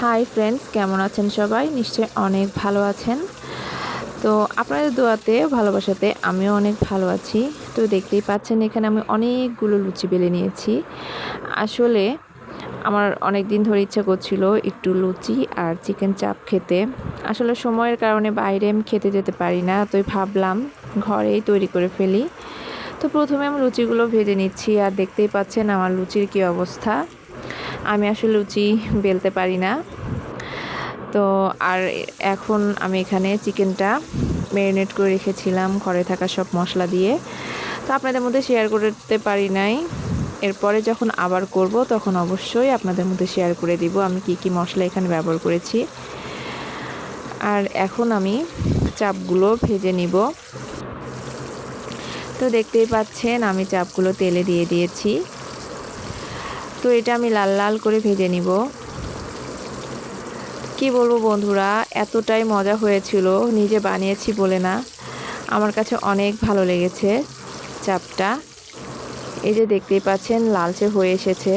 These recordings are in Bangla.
হাই ফ্রেন্ডস, কেমন আছেন সবাই? নিশ্চয়ই অনেক ভালো আছেন। তো আপনাদের দোয়াতে ভালোবাসাতে আমিও অনেক ভালো আছি। তো দেখতেই পাচ্ছেন এখানে আমি অনেকগুলো লুচি বেলে নিয়েছি। আসলে আমার অনেক দিন ধরে ইচ্ছা করছিল একটু লুচি আর চিকেন চাপ খেতে। আসলে সময়ের কারণে বাইরে আমি খেতে যেতে পারি না, তাই ভাবলাম ঘরেই তৈরি করে ফেলি। তো প্রথমে আমি লুচিগুলো ভেজে নিচ্ছি, আর দেখতেই পাচ্ছেন আমার লুচির কী অবস্থা। আমি আসলে লুচি বেলতে পারি না। তো আর এখন আমি এখানে চিকেনটা ম্যারিনেট করে রেখেছিলাম ঘরে থাকা সব মশলা দিয়ে। তো আপনাদের মধ্যে শেয়ার করতে পারি নাই। এরপরে যখন আবার করব তখন অবশ্যই আপনাদের মধ্যে শেয়ার করে দিব আমি কি মশলা এখানে ব্যবহার করেছি। আর এখন আমি চাপগুলো ভেজে নিব। তো দেখতেই পাচ্ছেন আমি চাপগুলো তেলে দিয়ে দিয়েছি। তো এটা আমি লাল লাল করে ভেজে নিব। কি বলবো বন্ধুরা, এতটাই মজা হয়েছিল, নিজে বানিয়েছি বলে না, আমার কাছে অনেক ভালো লেগেছে চাপটা। এই যে দেখতেই পাচ্ছেন লালচে হয়ে এসেছে।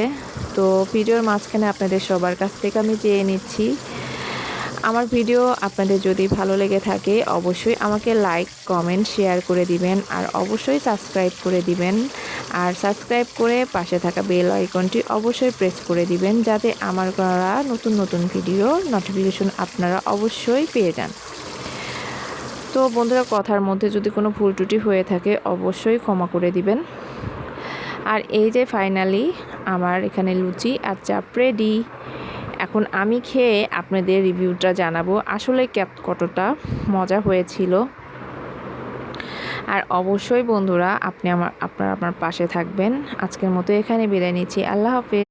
তো ভিডিওর মাঝখানে আপনাদের সবার কাছ থেকে আমি চেয়ে নিচ্ছি, আমার ভিডিও আপনাদের যদি ভালো লেগে থাকে অবশ্যই আমাকে লাইক, কমেন্ট, শেয়ার করে দিবেন, আর অবশ্যই সাবস্ক্রাইব করে দিবেন। আর সাবস্ক্রাইব করে পাশে থাকা বেল আইকনটি অবশ্যই প্রেস করে দিবেন, যাতে আমার করা নতুন নতুন ভিডিও নোটিফিকেশন আপনারা অবশ্যই পেয়ে যান। তো বন্ধুরা, কথার মধ্যে যদি কোনো ভুল ত্রুটি হয়ে থাকে অবশ্যই ক্ষমা করে দিবেন। আর এই যে ফাইনালি আমার এখানে লুচি আর চাপ রেডি। এখন আমি খেয়ে আপনাদের রিভিউটা জানাবো আসলে কতটা মজা হয়েছিল। আর অবশ্যই বন্ধুরা আপনারা আমার পাশে থাকবেন। আজকের মতো এখানে বিদায় নিচ্ছি। আল্লাহ হাফেজ।